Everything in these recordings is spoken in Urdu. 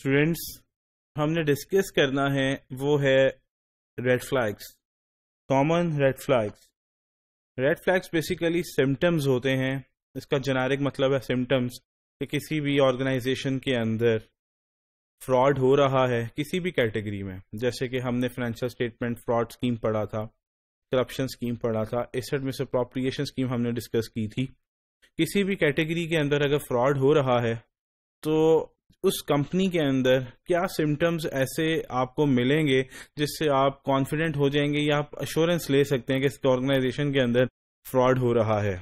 اسٹوڈینٹس ہم نے ڈسکس کرنا ہے وہ ہے red flags, common red flags. Red flags basically symptoms ہوتے ہیں، اس کا جنیرک مطلب ہے سمٹمز، کہ کسی بھی آرگنائزیشن کے اندر فراڈ ہو رہا ہے کسی بھی کیٹیگری میں، جیسے کہ ہم نے فائنینشیل اسٹیٹمنٹ فراڈ اسکیم پڑھا تھا، کرپشن اسکیم پڑھا تھا، ایسٹ مس اپروپریشن اسکیم ہم نے ڈسکس کی تھی۔ کسی بھی کیٹیگری کے اندر اگر فراڈ ہو رہا ہے تو اس کمپنی کے اندر کیا سمٹمز ایسے آپ کو ملیں گے جس سے آپ کانفیڈنٹ ہو جائیں گے یا آپ ایشورنس لے سکتے ہیں کہ اس آرگنائزیشن کے اندر فراڈ ہو رہا ہے۔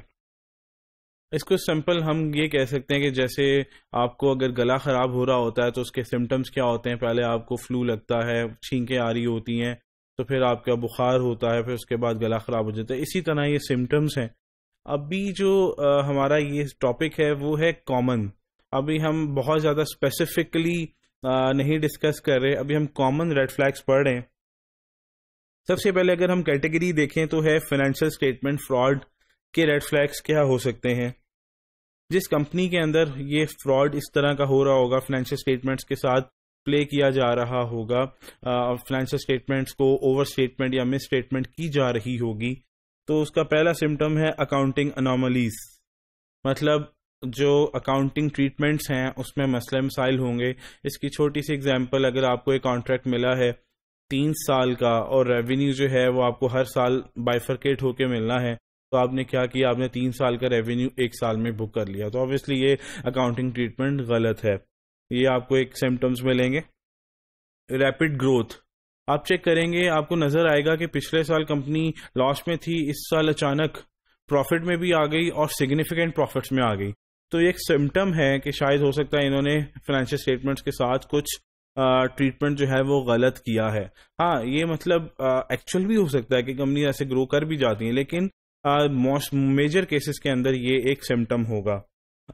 اس کو سمپل ہم یہ کہہ سکتے ہیں کہ جیسے آپ کو اگر گلا خراب ہو رہا ہوتا ہے تو اس کے سمٹمز کیا ہوتے ہیں؟ پہلے آپ کو فلو لگتا ہے، چھینکیں آ رہی ہوتی ہیں، تو پھر آپ کا بخار ہوتا ہے، پھر اس کے بعد گلا خراب ہو جاتا ہے۔ اسی طرح یہ سمٹمز ہیں۔ ابھی جو ہمارا یہ ٹاپک ہے وہ ہے کامن۔ ابھی ہم بہت زیادہ اسپیسیفکلی نہیں ڈسکس کر رہے، ابھی ہم کامن ریڈ فلیگس پڑھ رہے ہیں۔ سب سے پہلے اگر ہم کیٹیگری دیکھیں تو ہے فائنینشیل اسٹیٹمنٹ فراڈ کے ریڈ فلیگس کیا ہو سکتے ہیں۔ جس کمپنی کے اندر یہ فراڈ اس طرح کا ہو رہا ہوگا، فائنینشیل اسٹیٹمنٹس کے ساتھ پلے کیا جا رہا ہوگا، فائنینشیل اسٹیٹمنٹس کو اوور اسٹیٹمنٹ یا مس اسٹیٹمنٹ کی جا رہی ہوگی، تو اس کا پہلا سمٹم ہے اکاؤنٹنگ انوملیز۔ مطلب جو اکاؤنٹنگ ٹریٹمنٹس ہیں اس میں مسئلہ مسائل ہوں گے۔ اس کی چھوٹی سی اگزامپل، اگر آپ کو ایک کانٹریکٹ ملا ہے 3 سال کا اور ریونیو جو ہے وہ آپ کو ہر سال بائیفرکیٹ ہو کے ملنا ہے، تو آپ نے کیا کیا؟ آپ نے 3 سال کا ریونیو 1 سال میں بک کر لیا، تو obviously یہ اکاؤنٹنگ ٹریٹمنٹ غلط ہے۔ یہ آپ کو ایک سمٹمز ملیں گے۔ ریپڈ گروتھ، آپ چیک کریں گے آپ کو نظر آئے گا کہ پچھلے سال کمپنی لاس میں تھی، اس سال اچانک پروفٹ میں بھی آ گئی اور سگنیفیکنٹ پروفٹس میں آ گئی، تو یہ ایک سمٹم ہے کہ شاید ہو سکتا ہے انہوں نے فائنینشیل اسٹیٹمنٹس کے ساتھ کچھ ٹریٹمنٹ جو ہے وہ غلط کیا ہے۔ ہاں، یہ مطلب ایکچوئل بھی ہو سکتا ہے کہ کمپنی ایسے گرو کر بھی جاتی ہیں، لیکن موسٹ میجر کیسز کے اندر یہ ایک سمٹم ہوگا۔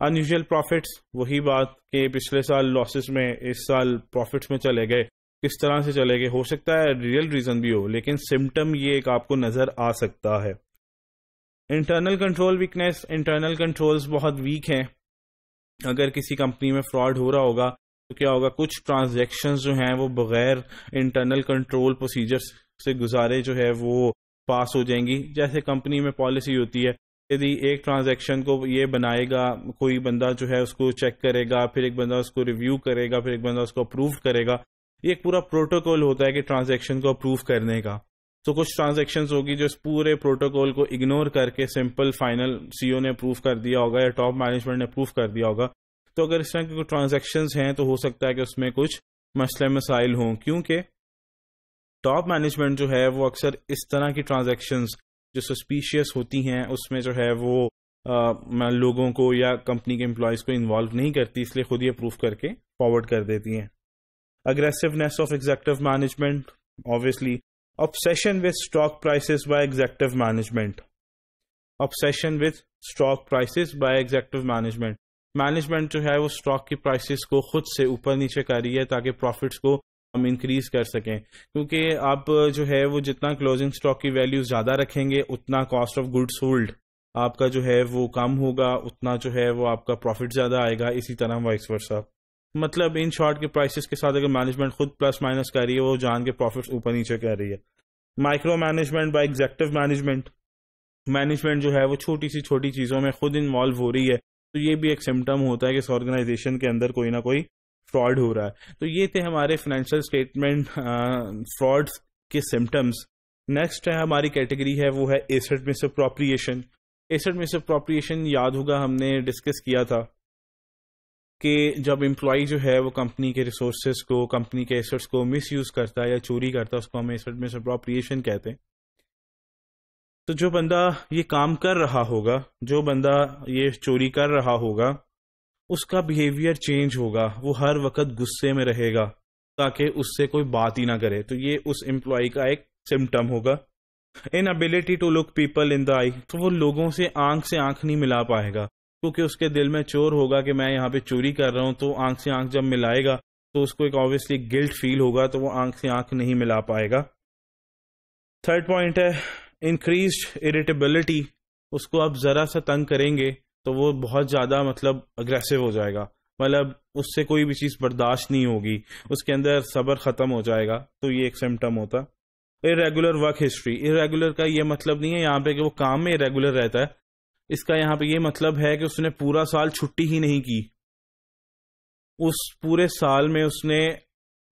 انیوژل پروفٹس، وہی بات کہ پچھلے سال لاسز میں اس سال پروفٹس میں چلے گئے، کس طرح سے چلے گئے؟ ہو سکتا ہے ریئل ریزن بھی ہو، لیکن سمٹم یہ ایک آپ کو نظر آ سکتا ہے۔ Internal control weakness, internal controls بہت ویک ہیں۔ اگر کسی کمپنی میں فراڈ ہو رہا ہوگا تو کیا ہوگا؟ کچھ ٹرانزیکشنز جو ہیں وہ بغیر انٹرنل کنٹرول پروسیجر سے گزارے جو ہے وہ پاس ہو جائیں گی۔ جیسے کمپنی میں پالیسی ہوتی ہے، یدی ایک ٹرانزیکشن کو یہ بنائے گا، کوئی بندہ جو ہے اس کو چیک کرے گا، پھر ایک بندہ اس کو ریویو کرے گا، پھر ایک بندہ اس کو اپروو کرے گا۔ یہ ایک پورا پروٹوکول ہوتا ہے کہ ٹرانزیکشن کو اپروو کرنے کا۔ تو کچھ ٹرانزیکشنز ہوگی جو اس پورے پروٹوکول کو اگنور کر کے سمپل فائنل سی او نے اپروو کر دیا ہوگا یا ٹاپ مینجمنٹ نے اپروو کر دیا ہوگا۔ تو اگر اس طرح کی کوئی ٹرانزیکشنز ہیں تو ہو سکتا ہے کہ اس میں کچھ مسئلہ مسائل ہوں، کیونکہ ٹاپ مینجمنٹ جو ہے وہ اکثر اس طرح کی ٹرانزیکشنز جو سسپیشیس ہوتی ہیں اس میں جو ہے وہ لوگوں کو یا کمپنی کے امپلائیز کو انوالو نہیں کرتی، اس لیے خود ہی اپروو کر کے فارورڈ کر دیتی ہیں۔ Aggressiveness of executive management, obviously obsession with stock prices by executive management. obsession with stock prices by executive management. Management جو ہے وہ اسٹاک کی پرائسز کو خود سے اوپر نیچے کر رہی ہے تاکہ پروفٹس کو ہم انکریز کر سکیں، کیونکہ آپ جو ہے وہ جتنا کلوزنگ اسٹاک کی ویلیو زیادہ رکھیں گے اتنا کاسٹ آف گڈ سولڈ آپ کا جو ہے وہ کم ہوگا، اتنا جو ہے وہ آپ کا پروفٹ زیادہ آئے گا، اسی طرح وائس ورسا۔ مطلب ان شارٹ کے پرائسز کے ساتھ اگر مینجمنٹ خود پلس مائنس کر رہی ہے، وہ جان کے پروفٹس اوپر نیچے کر رہی ہے۔ Micro management by executive management, management جو ہے وہ چھوٹی سی چھوٹی چیزوں میں خود انوالو ہو رہی ہے، تو یہ بھی ایک سمٹم ہوتا ہے کہ اس آرگنائزیشن کے اندر کوئی نہ کوئی فراڈ ہو رہا ہے۔ تو یہ تھے ہمارے فائنینشیل اسٹیٹمنٹ فراڈ کے سمٹمز۔ نیکسٹ ہے ہماری کیٹیگری ہے وہ ہے ایسٹ مس اپروپریشن۔ ایسٹ مس اپروپریشن یاد ہوگا ہم نے ڈسکس کیا تھا کہ جب امپلائی جو ہے وہ کمپنی کے ریسورسز کو، کمپنی کے ایسٹس کو مس یوز کرتا ہے یا چوری کرتا ہے، اس کو ہم ایسٹ مس اپروپریشن کہتے ہیں۔ تو جو بندہ یہ کام کر رہا ہوگا، جو بندہ یہ چوری کر رہا ہوگا، اس کا بیہیویئر چینج ہوگا، وہ ہر وقت غصے میں رہے گا تاکہ اس سے کوئی بات ہی نہ کرے، تو یہ اس امپلائی کا ایک سمٹم ہوگا۔ inability to look people in the eye، تو وہ لوگوں سے آنکھ نہیں ملا پائے گا، کیونکہ اس کے دل میں چور ہوگا کہ میں یہاں پہ چوری کر رہا ہوں، تو آنکھ سے آنکھ جب ملائے گا تو اس کو ایک obviously گلٹ فیل ہوگا، تو وہ آنکھ سے آنکھ نہیں ملا پائے گا۔ تھرڈ پوائنٹ ہے انکریزڈ اریٹیبلٹی، اس کو آپ ذرا سا تنگ کریں گے تو وہ بہت زیادہ مطلب اگریسو ہو جائے گا، مطلب اس سے کوئی بھی چیز برداشت نہیں ہوگی، اس کے اندر صبر ختم ہو جائے گا، تو یہ ایک سمٹم ہوتا. Irregular work history. ارریگولر کا یہ مطلب نہیں ہے یہاں پہ کہ وہ کام میں ارریگولر رہتا ہے، اس کا یہاں پہ یہ مطلب ہے کہ اس نے پورا سال چھٹی ہی نہیں کی، اس پورے سال میں اس نے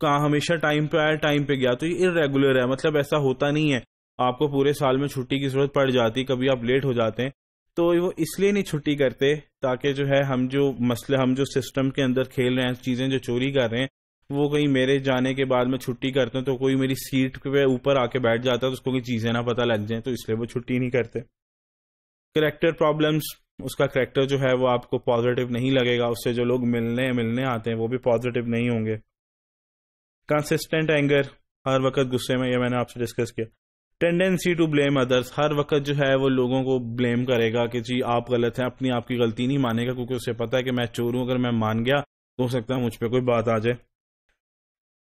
کہاں ہمیشہ ٹائم پہ آیا، ٹائم پہ گیا، تو یہ ارریگولر ہے. مطلب ایسا ہوتا نہیں ہے آپ کو پورے سال میں چھٹی کی ضرورت پڑ جاتی، کبھی آپ لیٹ ہو جاتے ہیں، تو وہ اس لیے نہیں چھٹی کرتے تاکہ جو ہے ہم جو سسٹم کے اندر کھیل رہے ہیں، چیزیں جو چوری کر رہے ہیں، وہ کہیں میرے جانے کے بعد میں چھٹی کرتا ہوں تو کوئی میری سیٹ پہ اوپر آ کے بیٹھ جاتا ہے تو اس کو کوئی چیزیں نہ پتہ لگ جائیں، تو اس لیے وہ چھٹی نہیں کرتے. Character problems. اس کا کریکٹر جو ہے وہ آپ کو پازیٹیو نہیں لگے گا، اس سے جو لوگ ملنے آتے ہیں وہ بھی پازیٹیو نہیں ہوں گے. Consistent anger. ہر وقت غصے میں، یہ میں نے آپ سے ڈسکس کیا. ٹینڈنسی ٹو بلیم ادرس. ہر وقت جو ہے وہ لوگوں کو بلیم کرے گا کہ جی آپ غلط ہیں، اپنی آپ کی غلطی نہیں مانے گا، کیونکہ اسے پتا ہے کہ میں چور ہوں، اگر میں مان گیا تو ہو سکتا ہے مجھ پہ کوئی بات آ جائے.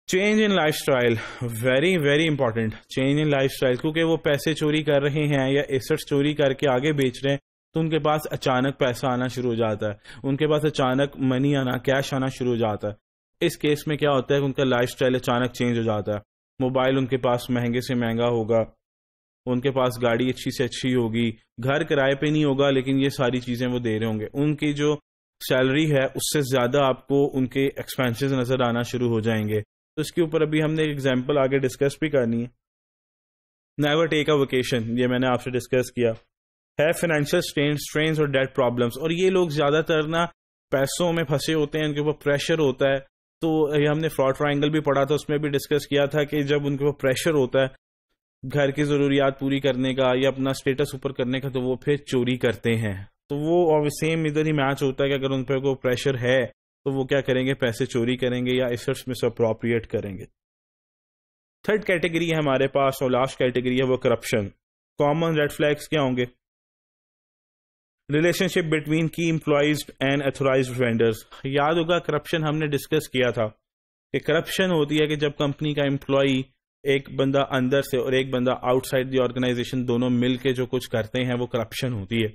Change in life style. Very very important. Change in life style. کیونکہ وہ پیسے چوری کر رہے ہیں یا ایسٹس چوری کر کے آگے بیچ رہے ہیں، تو ان کے پاس اچانک پیسہ آنا شروع ہو جاتا ہے، ان کے پاس اچانک منی آنا، کیش آنا شروع ہو جاتا ہے. اس کیس میں کیا ہوتا ہے کہ ان کا لائف اسٹائل اچانک چینج ہو جاتا ہے. موبائل ان کے پاس مہنگے سے مہنگا ہوگا، ان کے پاس گاڑی اچھی سے اچھی ہوگی، گھر کرائے پہ نہیں ہوگا لیکن یہ ساری چیزیں وہ دے رہے ہوں گے. ان کی جو سیلری ہے اس سے زیادہ آپ کو ان کے ایکسپینسز نظر آنا شروع ہو جائیں گے. تو اس کے اوپر ابھی ہم نے ایک ایگزامپل آگے ڈسکس بھی کرنی ہے. Never take a vacation. یہ میں نے آپ سے ڈسکس کیا. ہے فائنینشیل اسٹرینز اور ڈیٹ پرابلمس. اور یہ لوگ زیادہ تر نا پیسوں میں پھنسے ہوتے ہیں، ان کے اوپر پریشر ہوتا ہے. تو یہ ہم نے فراڈ ٹرائنگل بھی پڑھا تھا، اس میں بھی ڈسکس کیا تھا کہ جب ان کے اوپر پریشر ہوتا ہے گھر کی ضروریات پوری کرنے کا یا اپنا اسٹیٹس اوپر کرنے کا، تو وہ پھر چوری کرتے ہیں. تو وہ سیم ادھر ہی میچ ہوتا ہے کہ اگر ان پہ کوئی پریشر ہے تو وہ کیا کریں گے، پیسے چوری کریں گے یا ایسٹس میں سے اپروپریٹ کریں گے. تھرڈ کیٹیگری ہے ہمارے پاس اور لاسٹ کیٹیگری ہے وہ کرپشن. کامن ریڈ فلیگس کیا ہوں گے؟ ریلیشن شپ بٹوین کی امپلائیز اینڈ ایتھورائزڈ وینڈرز. یاد ہوگا کرپشن ہم نے ڈسکس کیا تھا کہ کرپشن ہوتی ہے کہ جب کمپنی کا امپلائی، ایک بندہ اندر سے اور ایک بندہ آؤٹ سائڈ دی آرگنائزیشن، دونوں مل کے جو کچھ کرتے ہیں وہ کرپشن ہوتی ہے.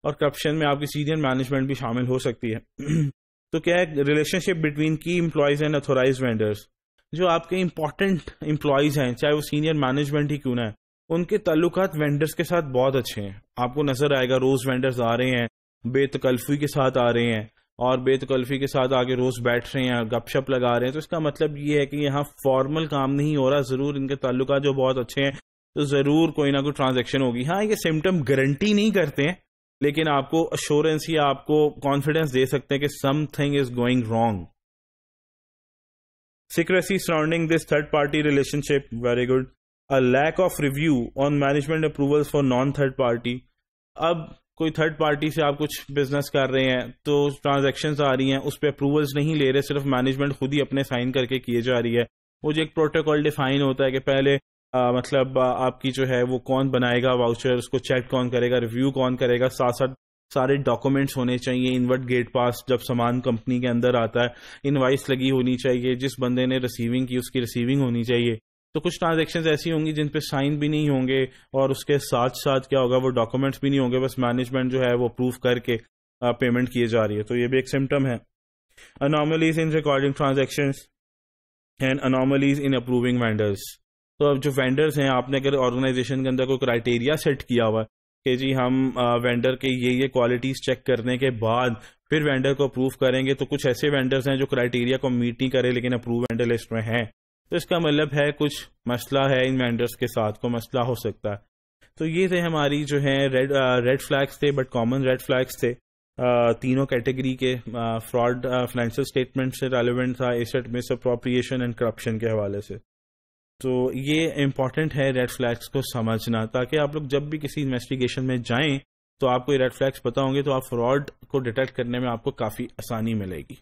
اور کرپشن میں آپ کی سینئر مینجمنٹ بھی شامل ہو سکتی ہے. تو کیا ہے ریلیشن شپ بٹوین کی امپلائیز اینڈ ایتھورائزڈ وینڈرز. جو آپ کے امپورٹنٹ امپلائیز ہیں، چاہے وہ سینئر مینجمنٹ ہی کیوں نہ ہے، ان کے تعلقات وینڈرز کے ساتھ بہت اچھے ہیں. آپ کو نظر آئے گا روز وینڈرز آ رہے ہیں، بے تکلفی کے ساتھ آ رہے ہیں اور بے تکلفی کے ساتھ آگے روز بیٹھ رہے ہیں، گپ شپ لگا رہے ہیں. تو اس کا مطلب یہ ہے کہ یہاں فارمل کام نہیں ہو رہا، ضرور ان کے تعلقات جو بہت اچھے ہیں، تو ضرور کوئی نہ کوئی ٹرانزیکشن ہوگی. ہاں یہ سمٹم گارنٹی نہیں کرتے ہیں، لیکن آپ کو اشورنس یا آپ کو کانفیڈنس دے سکتے ہیں کہ some thing is going wrong. Secrecy surrounding this third party relation ship. Very good. Lack of review on management approval for non third party. اب کوئی تھرڈ پارٹی سے آپ کچھ بزنس کر رہے ہیں تو ٹرانزیکشنز آ رہی ہیں، اس پہ اپروولز نہیں لے رہے، صرف مینجمنٹ خود ہی اپنے سائن کر کے کیے جا رہی ہے. وہ جو ایک پروٹوکول ڈیفائن ہوتا ہے کہ پہلے مطلب آپ کی جو ہے وہ کون بنائے گا واؤچر، اس کو چیک کون کرے گا، ریویو کون کرے گا، ساتھ ساتھ سارے ڈاکومنٹس ہونے چاہیے. انورٹ گیٹ پاس جب سامان کمپنی کے اندر آتا ہے، انوائس لگی ہونی چاہیے، جس بندے نے ریسیونگ کی اس کی ریسیونگ ہونی چاہیے. تو کچھ ٹرانزیکشنز ایسی ہوں گی جن پہ سائن بھی نہیں ہوں گے اور اس کے ساتھ ساتھ کیا ہوگا، وہ ڈاکومنٹس بھی نہیں ہوں گے، بس مینجمنٹ جو ہے وہ اپروو کر کے پیمنٹ کیے جا رہی ہے. تو یہ بھی ایک سمٹم ہے. Anomalies in recording transactions and anomalies in approving vendors. تو اب جو وینڈرز ہیں، آپ نے اگر آرگنائزیشن کے اندر کوئی کرائٹیریا سیٹ کیا ہوا ہے کہ جی ہم وینڈر کے یہ کوالٹیز چیک کرنے کے بعد پھر وینڈر کو اپروو کریں گے، تو کچھ ایسے وینڈرز ہیں جو کرائٹیریا کو میٹ نہیں کرے لیکن اپروو وینڈر لسٹ میں ہیں، تو اس کا مطلب ہے کچھ مسئلہ ہے ان وینڈرز کے ساتھ، کو مسئلہ ہو سکتا ہے. تو یہ تھے ہماری جو ہیں ریڈ فلیگس تھے، بٹ کامن ریڈ فلیگس تھے تینوں کیٹیگری کے. فراڈ فائنینشیل اسٹیٹمنٹ سے ریلیونٹ تھا، asset misappropriation and corruption کے حوالے سے. تو یہ امپورٹنٹ ہے ریڈ فلیگس کو سمجھنا، تاکہ آپ لوگ جب بھی کسی انویسٹیگیشن میں جائیں تو آپ کو یہ ریڈ فلیگس پتہ ہوں گے، تو آپ فراڈ کو ڈیٹیکٹ کرنے میں آپ کو کافی آسانی ملے گی.